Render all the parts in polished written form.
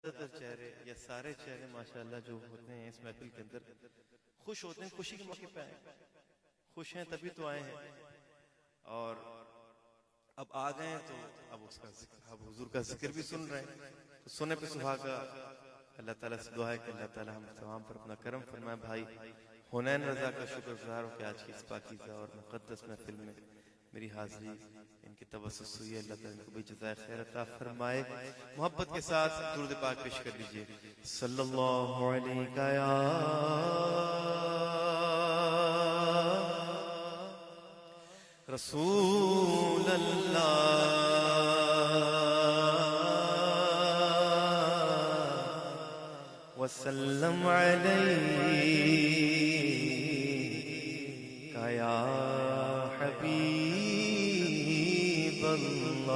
زیادہ تر چہرے یا سارے چہرے ماشاءاللہ جو ہوتے ہیں اس محفل کے اندر خوش ہوتے ہیں، خوشی کے موقع پہ آئے، خوش ہیں تبھی تو آئے ہیں، اور اب آ گئے ہیں تو اب اس کا ذکر، اب حضور کا ذکر بھی سن رہے ہیں، تو سنے پہ سبحانہ اللہ تعالیٰ سے دعا ہے کہ اللہ تعالیٰ ہم تمام پر اپنا کرم فرمائے۔ بھائی حنین رضا کا شکر گزار ہوں کہ آج کی اس پاکیزہ اور مقدس محفل میں میری حاضری ان کی توسط ہوئی ہے، اللہ تعالیٰ ان کو بھی جزائے خیر عطا فرمائے۔ محبت کے ساتھ درود پاک پیش کر لیجئے، صلی اللہ علیہ یا رسول اللہ وسلم علیہ یا حبیب اللہ۔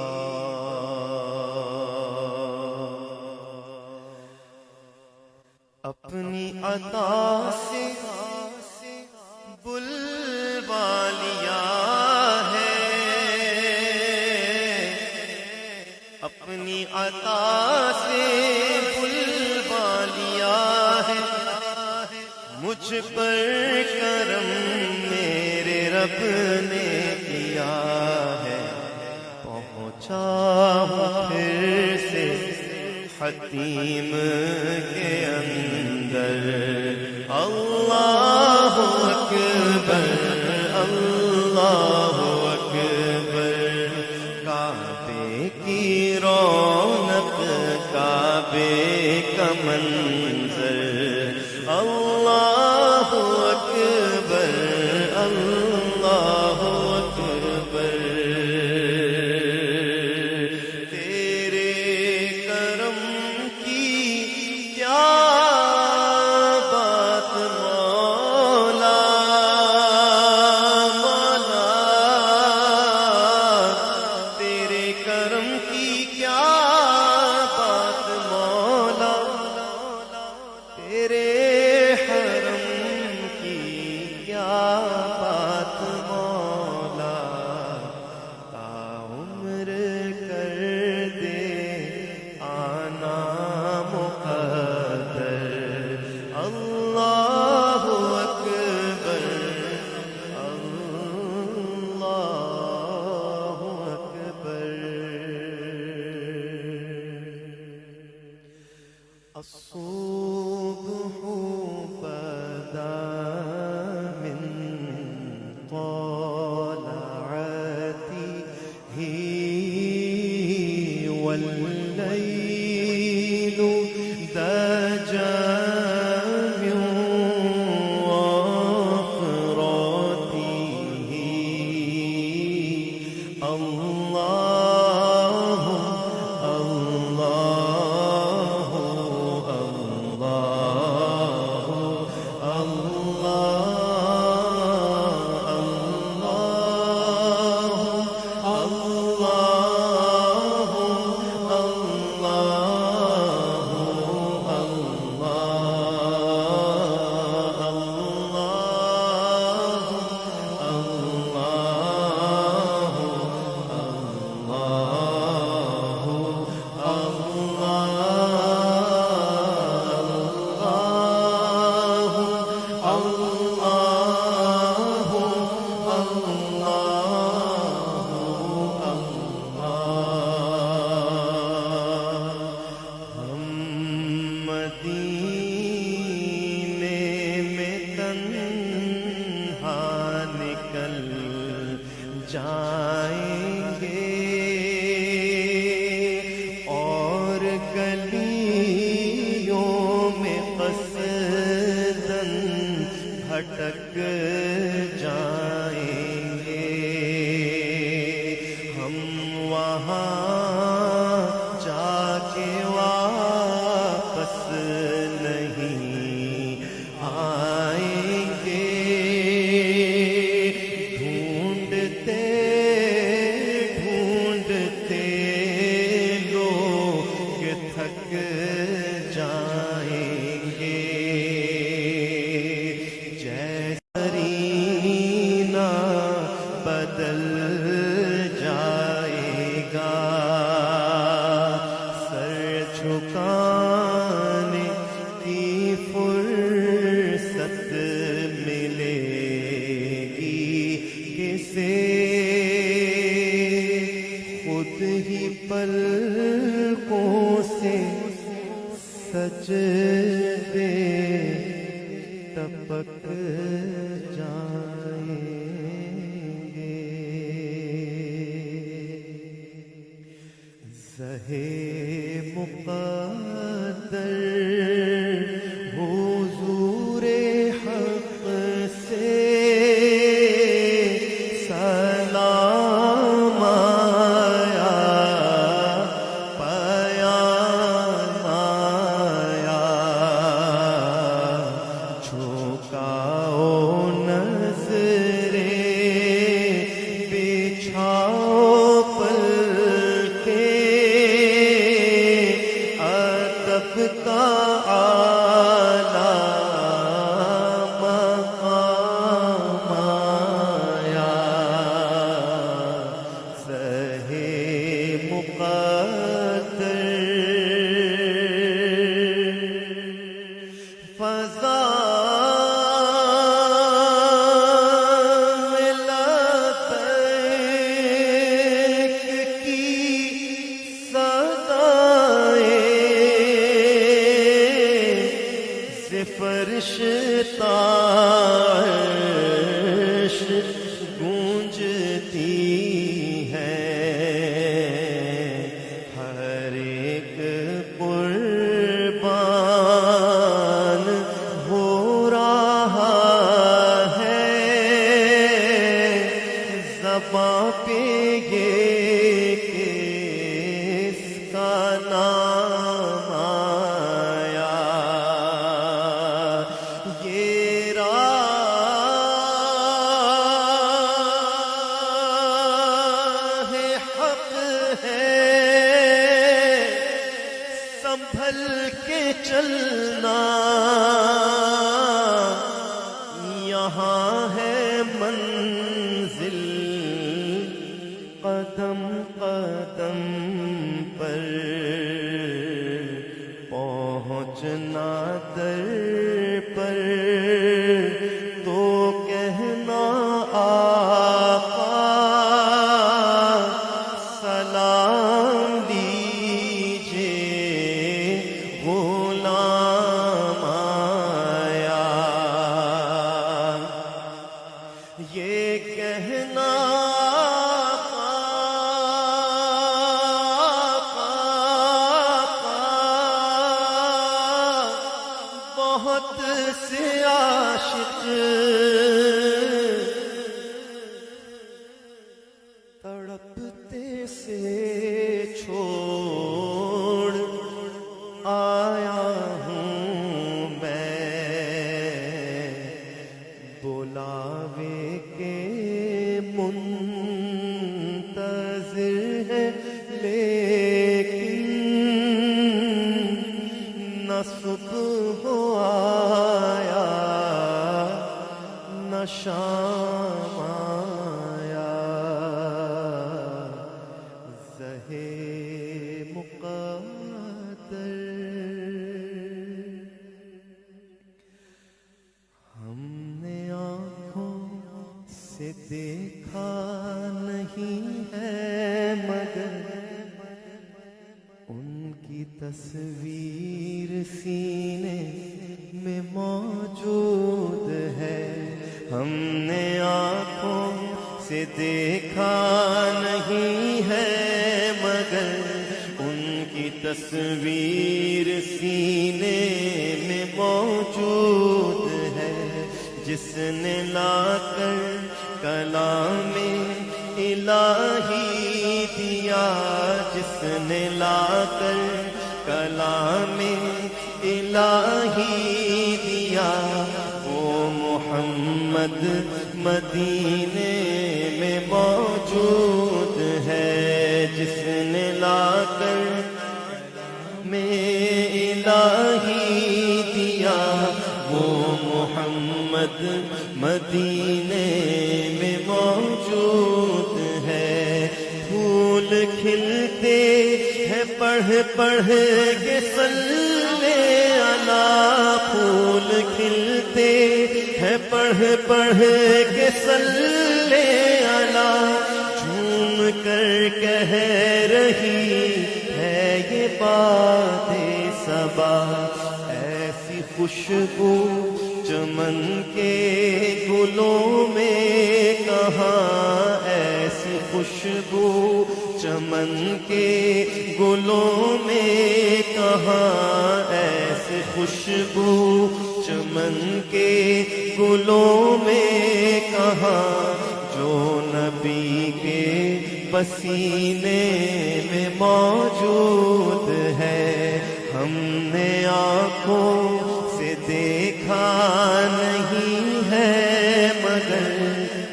اپنی عطا سے بلوا لیا ہے، اپنی عطا سے بلوا لیا ہے، مجھ پر کرم میرے رب نے کیا ہے، پہنچا ہوں پھر سے حتیم کے اندر، اللہ اکبر اللہ اکبر، کعبے کی رونق کعبے کا منظر، اللہ اکبر اللہ اکبر، تیرے کرم کی کیا بات مولا، مولا تیرے کرم کی کیا بات مولا، تیرے حرم کی کیا بات مولا، عمر کر دے آنا مقدر، اللہ اکبر اللہ اکبر۔ الصبح بدا من طلعته والليل دجى من وفراته، اللہ اللہ جائیں گے، اور گلیوں میں قصداً بھٹک جائیں گے، ہم وہاں جا کے واپس نہیں آئیں گے، تھک جائیں گے، جیسرینا بدل جائے گا، سر جھکا سجدے ٹپک جائیں گے، زہے مقدر حضور حق سے سلام آیا، پیام آیا، جھکاؤ نظریں بچھاؤ پلکیں، ادب کا اعلیٰ مقام آیا، سہے مقدر فضا میں لبیک کی صدائیں، فرش عرش گونجتی ہیں، ہر ایک قربان ہو رہا ہے، زباں پہ یہ کس کا نام آیا، یہ راہ حق ہے، سنبھل کے چلنا، یہاں ہے منزل قدم قدم پر، پہنچنا در پر تو کہنا آقا سلام لیجے، غلام آیا، یہ کہنا بہت سے عاشق تڑپتے سے چھوڑ آیا ہوں میں، بلاوے کے منتظر ہے، لیکن نہ صبح آیا نہ شام آیا، زہے مقدر ہم نے آنکھوں سے دیکھا نہیں ہے، مگر ان کی تصویر سینے میں موجود ہے، ہم نے آنکھوں سے دیکھا نہیں ہے، مگر ان کی تصویر سینے میں موجود ہے، جس نے لا کر کلام الہی دیا، جس نے لا کر کلام الہی دیا، وہ محمد مدینے میں موجود ہے، جس نے لا کر میں الہی دیا، وہ محمد مدینے میں موجود ہے، پھول کھلتے ہیں پڑھ پڑھ کے صلی علی، پھول کھلتے ہیں پڑھ پڑھ کے صلی علی، جھوم کر کہہ رہی ہے یہ بات صبا ایسی خوشبو چمن کے گلوں میں کہاں، ایسی خوشبو چمن کے گلوں میں کہاں، ایسی خوشبو چمن کے گلوں میں کہاں، جو نبی کے پسینے میں موجود ہے، ہم نے آنکھوں سے دیکھا نہیں ہے مگر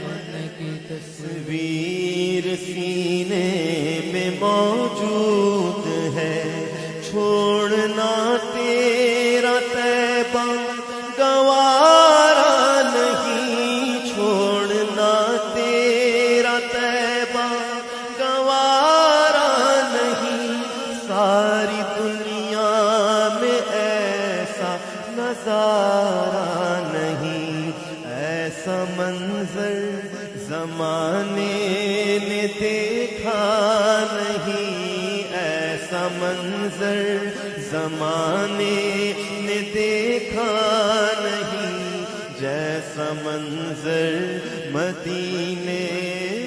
ان کی تصویر سینے میں موجود ہے۔ چھوڑنا تیرا طیبہ گوارا نہیں، چھوڑنا تیرا طیبہ گوارا نہیں، ساری دنیا میں ایسا نظارہ نہیں، ایسا منظر زمانے نے دیکھا نہیں، ایسا منظر زمانے نے دیکھا نہیں، جیسا منظر مدینے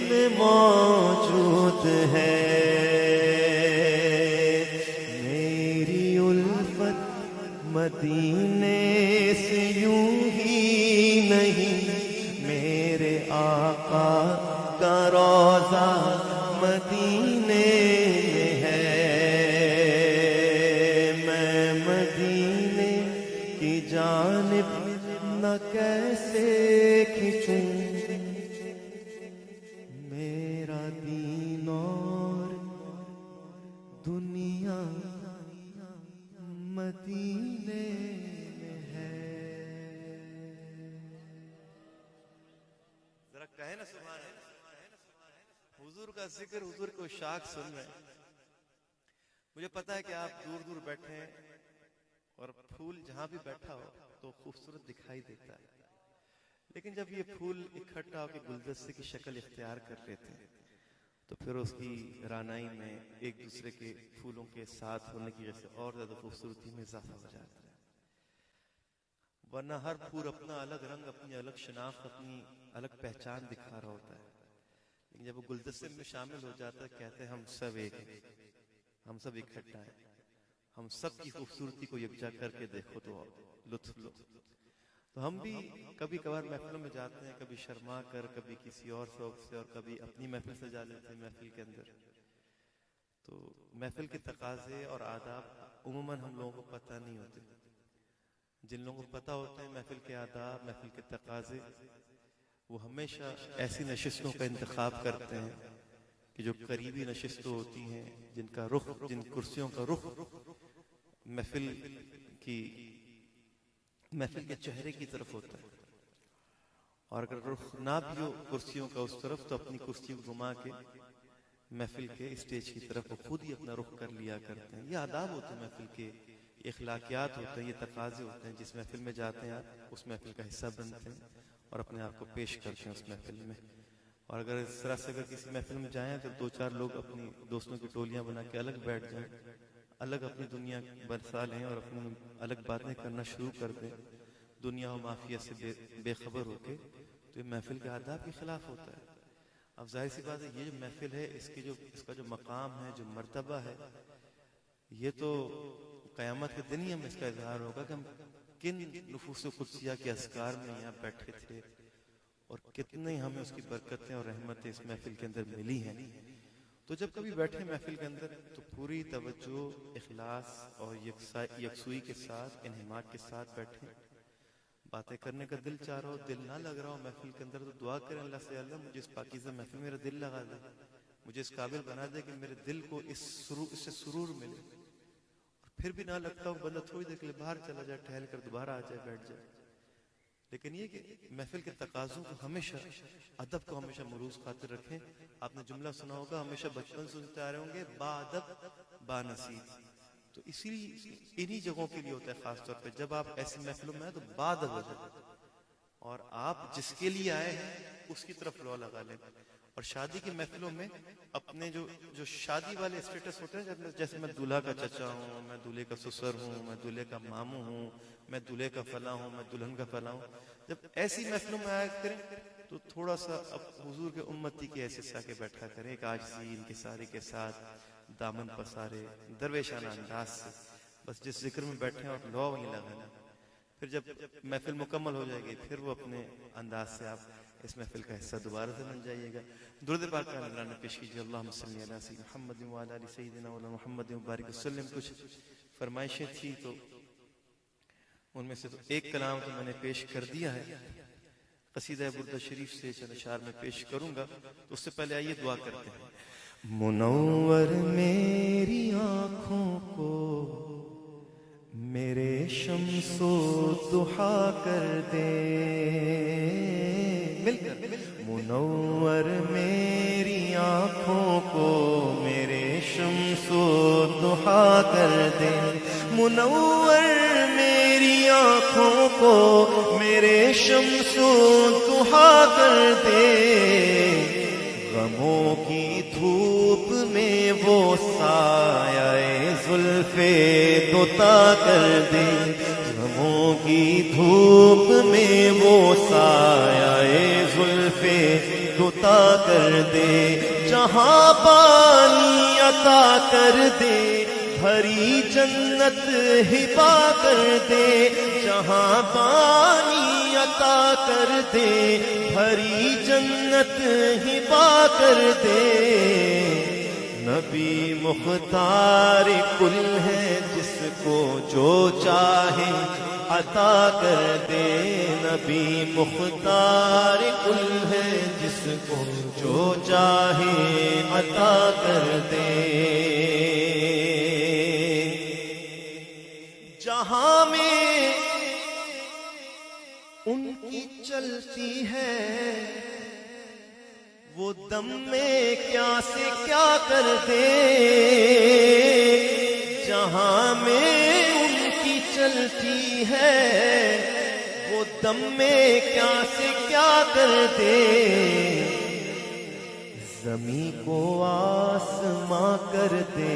میں موجود ہے۔ میری الفت مدینے سے یوں ہی نہیں، میرے آقا کا روضہ مدینے میں ہے، میں مدینے کی جانب نہ کیسے کھنچوں، میرا دین اور دنیا مدینے میں ہے۔ ذرا کہے نا سبحان اللہ، حضور کا ذکر، حضور کو شاک سن رہے ہیں۔ مجھے پتا ہے کہ آپ دور دور بیٹھے ہیں اور پھول جہاں بھی بیٹھا ہو تو خوبصورت دکھائی دیتا ہے، لیکن جب یہ پھول اکٹھا ہو کے گلدستے کی شکل اختیار کر لیتے ہیں تو پھر اس کی رانائی میں ایک دوسرے کے پھولوں کے ساتھ ہونے کی وجہ سے اور زیادہ خوبصورتی میں اضافہ ہو جاتا ہے۔ ورنہ ہر پھول اپنا الگ رنگ، اپنی الگ شناخت، اپنی الگ پہچان دکھا رہا ہوتا ہے، لیکن جب وہ گلدستے میں شامل ہو جاتا ہے کہتے ہیں ہم سب ایک ہیں، ہم سب اکٹھا ہیں، ہم سب کی خوبصورتی کو یکجا کر کے دیکھو تو لطف لو۔ تو ہم بھی کبھی کبھار محفلوں میں جاتے ہیں، کبھی شرما کر، کبھی کسی اور شوق سے، اور کبھی اپنی محفل سجا لیتے ہیں محفل کے اندر۔ تو محفل کے تقاضے اور آداب عموماً ہم لوگوں کو پتہ نہیں ہوتے۔ جن لوگوں کو پتہ ہوتے ہیں محفل کے آداب، محفل کے تقاضے، وہ ہمیشہ ایسی نشستوں کا انتخاب کرتے ہیں کہ جو قریبی نشستیں ہوتی ہیں، جن کا رخ، جن کرسیوں کا رخ محفل کے چہرے کی طرف ہوتا ہے، اور اگر رخ نہ بھی ہو کرسیوں کا اس طرف تو اپنی کرسی کو گھما کے محفل کے اسٹیج کی طرف وہ خود ہی اپنا رخ کر لیا کرتے ہیں۔ یہ آداب ہوتے ہیں محفل کے، یہ اخلاقیات ہوتے ہیں، یہ تقاضے ہوتے ہیں۔ جس محفل میں جاتے ہیں آپ اس محفل کا حصہ بنتے ہیں اور اپنے آپ کو پیش کرتے ہیں اس محفل میں۔ اور اگر اس طرح سے اگر کسی محفل میں جائیں تو دو چار لوگ اپنی دوستوں کی ٹولیاں بنا کے الگ بیٹھ جائیں، الگ اپنی دنیا برسا لیں اور اپنی الگ باتیں کرنا شروع کر دیں دنیا و مافیا سے بے خبر ہو کے، تو یہ محفل کے آداب کے خلاف ہوتا ہے۔ اب ظاہر سی بات ہے یہ جو محفل ہے اس کا جو مقام ہے، جو مرتبہ ہے، یہ تو قیامت کے دن ہی ہم اس کا اظہار ہوگا کہ ہم کن نفوس قدسیہ کے اذکار میں یہاں بیٹھے تھے اور کتنے ہمیں اس کی برکتیں اور رحمتیں اس محفل کے اندر ملی ہیں۔ تو جب کبھی بیٹھے محفل کے اندر تو پوری توجہ، اخلاص اور یکسوئی کے ساتھ، انہماک کے ساتھ بیٹھیں۔ باتیں کرنے کا دل چاہ رہا ہو، دل نہ لگ رہا ہو محفل کے اندر، تو دعا کریں اللہ سے، اللہ مجھے اس پاکیزہ محفل میں میرا دل لگا دے، مجھے اس قابل بنا دے کہ میرے دل کو اس سے سرور ملے۔ اور پھر بھی نہ لگتا ہو بندہ تھوڑی دیر کے لیے باہر چلا جائے، ٹہل کر دوبارہ آ جائے، بیٹھ جائے۔ لیکن یہ کہ محفل کے تقاضوں کو ہمیشہ، ادب کو ہمیشہ مروز خاطر رکھیں۔ آپ نے جملہ سنا ہوگا، ہمیشہ بچپن سنتے آ رہے ہوں گے، با ادب با نصیب۔ تو انہی جگہوں کے لیے ہوتا ہے خاص طور پہ، جب آپ ایسی محفلوں میں آئے تو با ادب ہو جائے اور آپ جس کے لیے آئے ہیں اس کی طرف رو لگا لیں۔ اور شادی کی محفلوں میں اپنے جو شادی والے اسٹیٹس ہوتے ہیں، جیسے میں دولہا کا چچا ہوں، میں دولہے کا سسر ہوں، میں دولہے کا ماموں ہوں، میں دولہے کا فلاں ہوں، میں دلہن کا فلاں ہوں، جب ایسی محفلوں میں آیا کریں تو تھوڑا سا اب حضور کے امتی کے ایسے سا کے بیٹھا کریں، ایک عاجزی انکساری کے ساتھ، دامن پسارے درویشانہ انداز سے، بس جس ذکر میں بیٹھے ہیں اور لو وہیں لگانا. پھر جب محفل مکمل ہو جائے گی پھر وہ اپنے انداز سے آپ اس محفل کا حصہ دوبارہ سے بن جائیے گا. درود پاک اللہ نے پیش کیجیے. اللہم صلی علی سیدنا محمد وعلی آل سیدنا محمد مبارک وسلم. کچھ فرمائشیں تھی تو ان میں سے تو ایک کلام تو میں نے پیش کر دیا ہے، قصیدہ بردہ شریف سے چند اشعار میں پیش کروں گا، تو اس سے پہلے آئیے دعا کرتے ہیں. منور میری آنکھوں کو میرے شمس و ضحیٰ کر دے، مل کر منور میری آنکھوں کو میرے شمس و ضحیٰ کر دے، منور میری آنکھوں کو میرے شمس و ضحیٰ کر دے، غموں کی دھوپ میں وہ سایہ زلف دوتا کر دے، غموں کی دھوپ میں وہ سایہ زلف دوتا کر دے، جہاں پانی عطا کر دے بھری جنت ہبا کر دے، جہاں پانی عطا کر دے بھری جنت ہبا کر دے، نبی مختار کل ہے جس کو جو چاہے عطا کر دے، نبی مختار کل ہے جس کو جو چاہے عطا کر دے. جہاں میں ان کی چلتی ہے وہ دم میں کیا سے کیا کر دے، جہاں میں ان کی چلتی ہے وہ دم میں کیا سے کیا کر دے، زمین کو آسماں کر دے،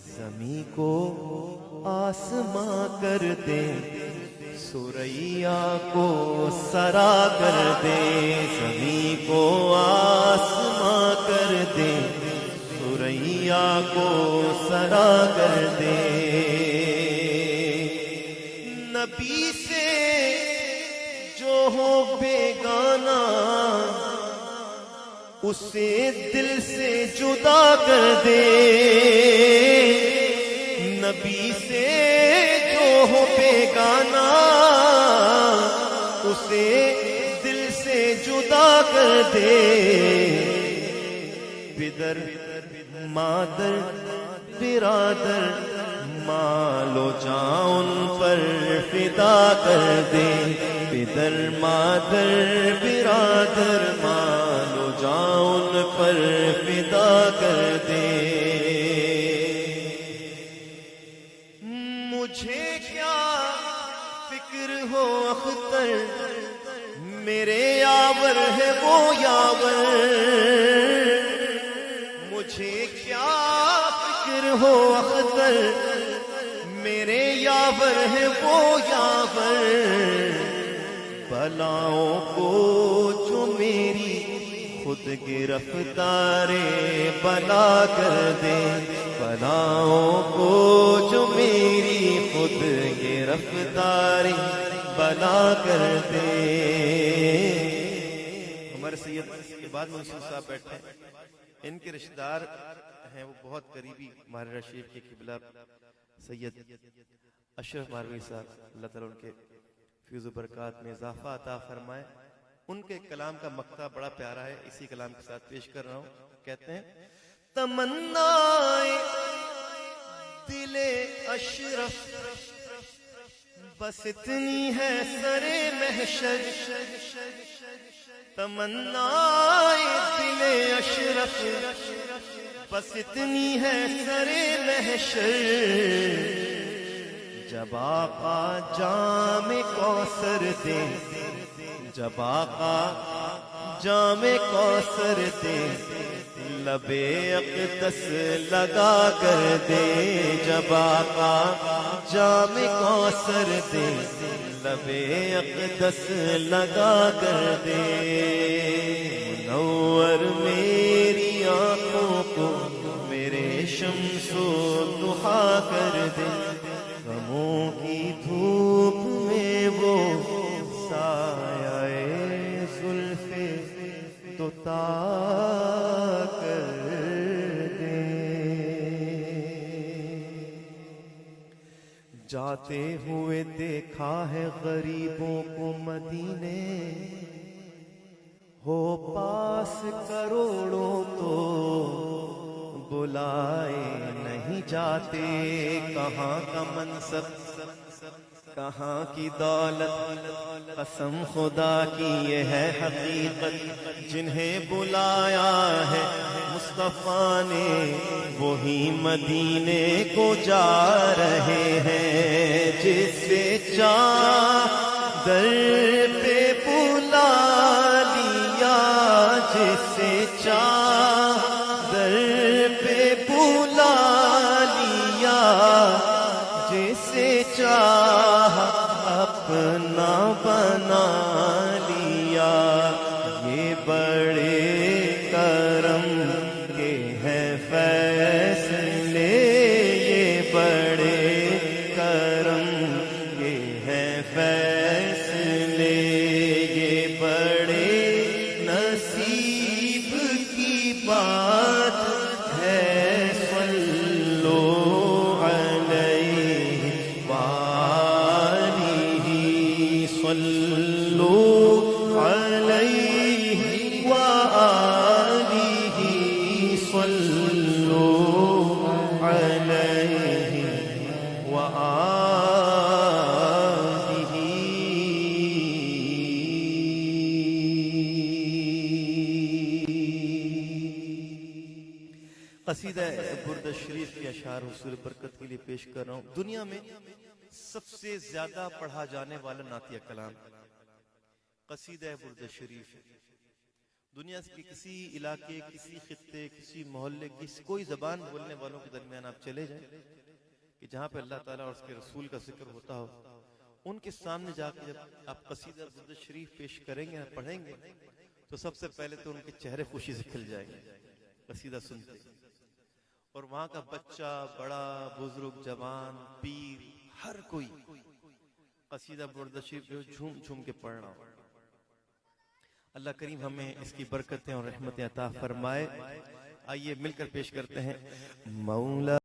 زمین کو آسماں کر دے، سریا کو سرا کر دے، زمین کو آسماں کر دے، سریا کو سرا کر دے، نبی سے جو ہو بیگانہ اسے دل سے جدا کر دے، نبی سے جو ہو بیگانہ اسے دل سے جدا کر دے، پدر مادر برادر مال و جان پر فدا کر دے، پدر مادر برادر مال و جان پر فدا کر دے، مجھے کیا فکر ہو اختر میرے یاور ہے وہ یاور، مجھے کیا فکر ہو اختر میرے یاور ہے وہ یاور، بلاؤں کو جو میری خود گرفتار بلا کر دے، بلاؤں کو جو میری خود گرفتار بلا کر دے. ہمارے سید کے بعد منصور صاحب بیٹھے ہیں، ان کے رشتہ دار ہیں وہ بہت قریبی ہمارے رشید کے قبلہ سید اشرف ماروی صاحب، اللہ تعالیٰ ان کے فیض و برکات میں اضافہ عطا فرمائے. ان کے کلام کا مقطع بڑا پیارا ہے، اسی کلام کے ساتھ پیش کر رہا ہوں. کہتے ہیں تمنا دل اشرف بس اتنی ہے سر محشر، تمنا دل اشرف بس اتنی ہے سر محشر، جب آقا جام کوثر دے، جب آقا جام کوثر دے لبے اقدس لگا کر دے جب آقا جام کوثر دے لبے اقدس لگا کر دے منور میری آنکھوں کو میرے شمس و ضحا کر دے غموں کی دھوپ میں وہ سایہ زلف تو تا کر دے جاتے ہوئے دیکھا ہے غریبوں کو مدینے ہو پاس کروڑوں تو بلائے نہیں جاتے کہاں کا منصب کہاں کی دولت قسم خدا کی یہ ہے حقیقت جنہیں بلایا ہے مصطفیٰ نے وہی مدینے کو جا رہے ہیں جس سے چادر پہ بلا لیا جس سے چادر پہ بلا لیا جسے چاہ اپنا بنا لیا یہ بڑے کرم کے ہیں فیصلے یہ بڑے کرم کے ہیں فیصلے یہ بڑے نصیب کی بات ہے صلو علیہ وآلہ صلو علیہ وآلہ صلو علیہ وآلہ قصیدہ برد شریف کے اشعار حصول برکت کے لیے پیش کر رہا ہوں دنیا میں سب سے زیادہ پڑھا جانے والا نعتیہ کلام قصیدہ برد شریف ہے دنیا کے کسی علاقے کسی خطے کسی محلے کوئی زبان بولنے والوں کے درمیان آپ چلے جائیں کہ جہاں پہ اللہ تعالیٰ اور اس کے رسول کا ذکر ہوتا ہو ان کے سامنے جا کے جب آپ قصیدہ برد شریف پیش کریں گے پڑھیں گے تو سب سے پہلے تو ان کے چہرے خوشی سے کھل جائیں گے قصیدہ سنتے اور وہاں کا بچہ بڑا بزرگ جوان پیر ہر کوئی قصیدہ برد شریف جھوم جھوم کے پڑھنا ہو اللہ کریم ہمیں اس کی برکتیں اور رحمتیں عطا فرمائے آئیے مل کر پیش کرتے ہیں مولا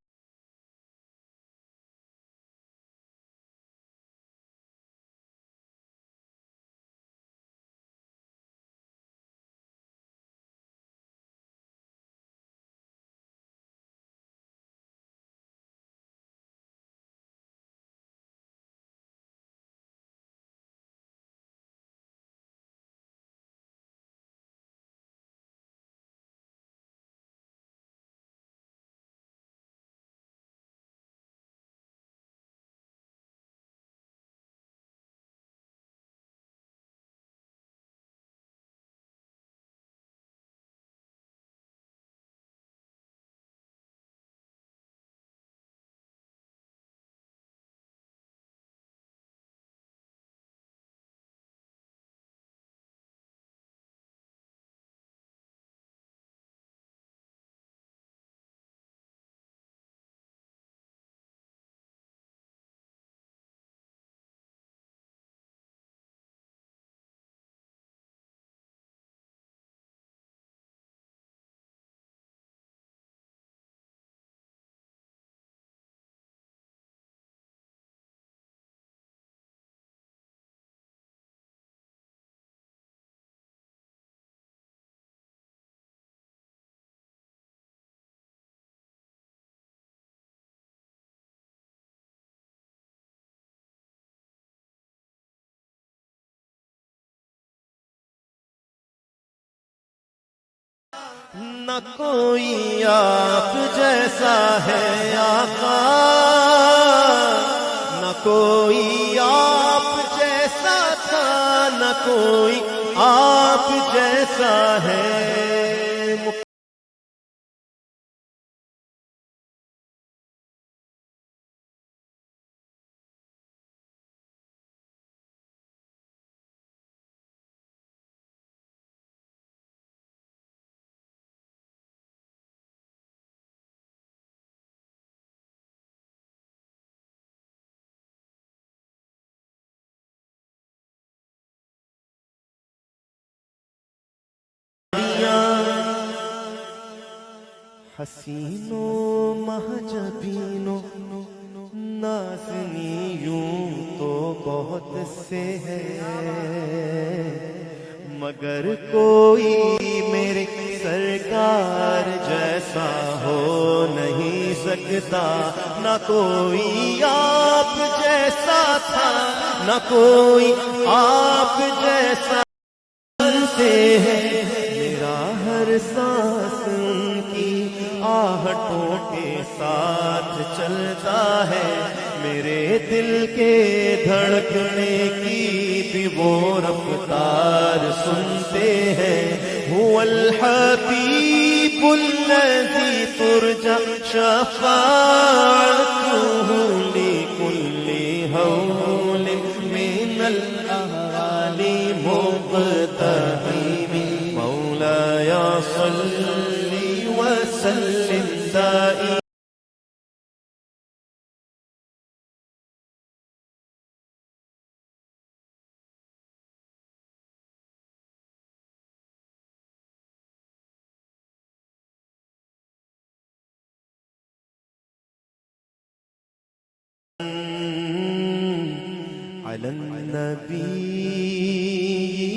نہ کوئی آپ جیسا ہے آقا، نہ کوئی آپ جیسا تھا نہ کوئی آپ جیسا ہے. حسینوں مہجبینوں نازنیوں تو بہت سے ہیں، مگر کوئی میرے سرکار جیسا ہو نہیں سکتا. نہ کوئی آپ جیسا تھا نہ کوئی آپ جیسا سے ہے. میرا ہر سانس ان کی آہٹوں کے ساتھ چلتا ہے، میرے دل کے دھڑکنے کی بھی وہ رفتار سنتے ہیں. هو الحبیب الذی ترجى شفاعته لكل هول من الأهوال مقتحم. مولاي صل وسلم دائما. على النبي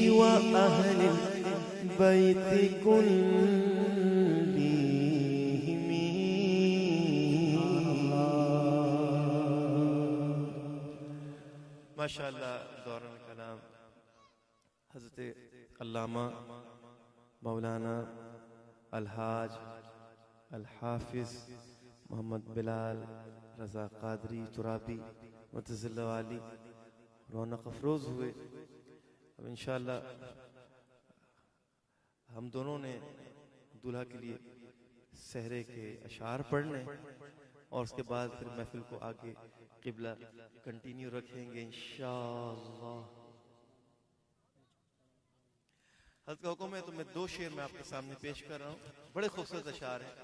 وأهل البيت كلهم. ماشاء اللہ. دوران کلام حضرت علامہ مولانا الحاج الحافظ محمد بلال رضا قادری ترابی متضل والی رونق افروز ہوئے. اب انشاءاللہ ہم دونوں نے دولہا کے لیے سحرے کے اشعار پڑھنے اور اس کے بعد پھر محفل کو آگے قبلہ کنٹینیو رکھیں گے انشاءاللہ. حضرت کا حکم ہے تو میں 2 شعر میں آپ کے سامنے پیش کر رہا ہوں. بڑے خوبصورت اشعار ہیں.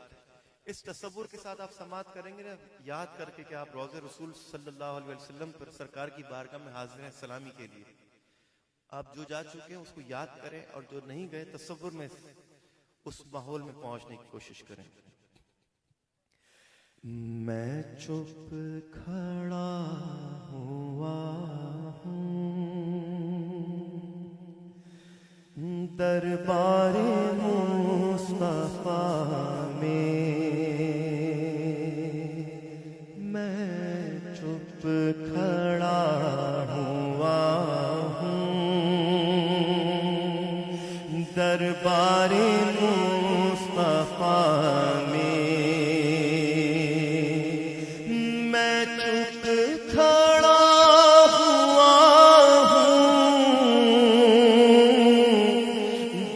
اس تصور کے ساتھ آپ سماعت کریں گے نا، یاد کر کے کہ آپ روضہ رسول صلی اللہ علیہ وسلم پر سرکار کی بارگاہ میں حاضر ہیں سلامی کے لیے. آپ جو جا چکے ہیں اس کو یاد کریں، اور جو نہیں گئے تصور میں اس ماحول میں پہنچنے کی کوشش کریں. میں چپ کھڑا ہوا ہوں دربار مصطفیٰ میں، میں چپ کھڑا ہوا ہوں دربار مصطفیٰ میں. میں چپ کھڑا ہوا ہوں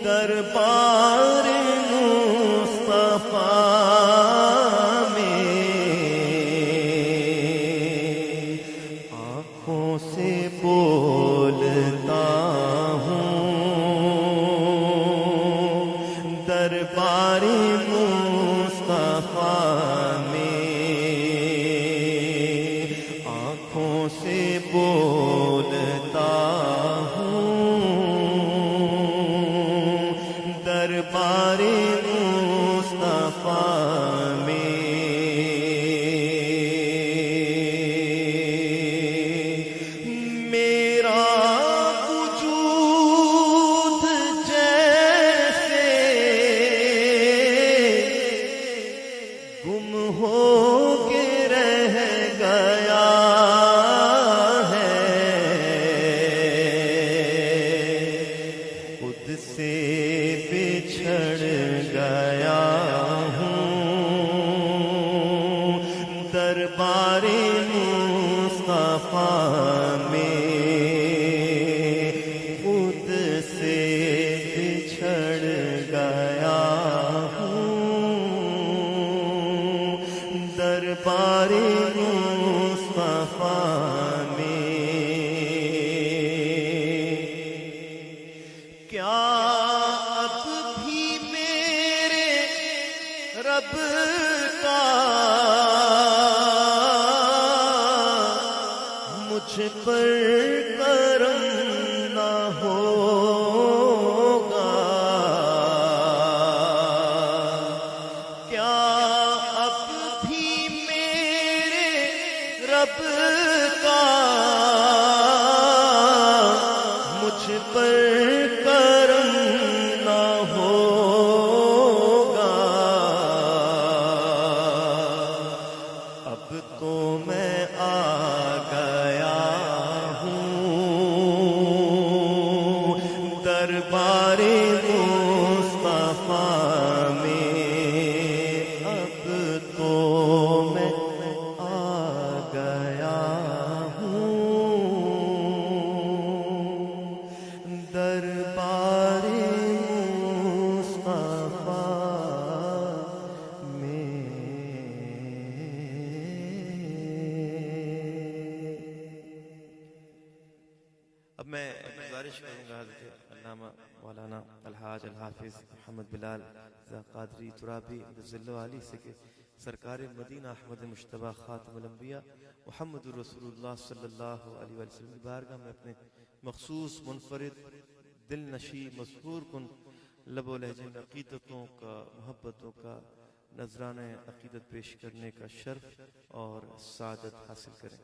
دربار مصطفیٰ میں، آنکھوں سے بولتا دربار مصطفیٰ میں، آنکھوں سے بولتا ہوں دربار مصطفیٰ میں. میرا وجود جیسے گم ہو کے رہ گیا ہے، خود سے بچھڑ گیا ہوں دربار مصطفیٰ میں. میں کیا اب بھی میرے رب کا مجھ پر کرم نہ ہوگا؟ کیا اب بھی میرے رب کا مجھ پر کرم نہ ہوگا؟ اب تو میں آ گیا ہوں دربار مصطفیٰ میں، اب تو میں آ گیا ہوں دربار مصطفیٰ میں۔ اب میں گزارش کروں گا حضرت علامہ مولانا الحاج الحافظ محمد بلال قادری ترابی ذل علی سے کہ سرکار مدینہ احمد مجتبیٰ خاتم الانبیاء محمد رسول اللہ صلی اللہ علیہ وسلم کی بارگاہ میں اپنے مخصوص منفرد دل نشی مذکور کن لب و لہجے میں عقیدتوں کا محبتوں کا نذرانہ عقیدت پیش کرنے کا شرف اور سعادت حاصل کریں۔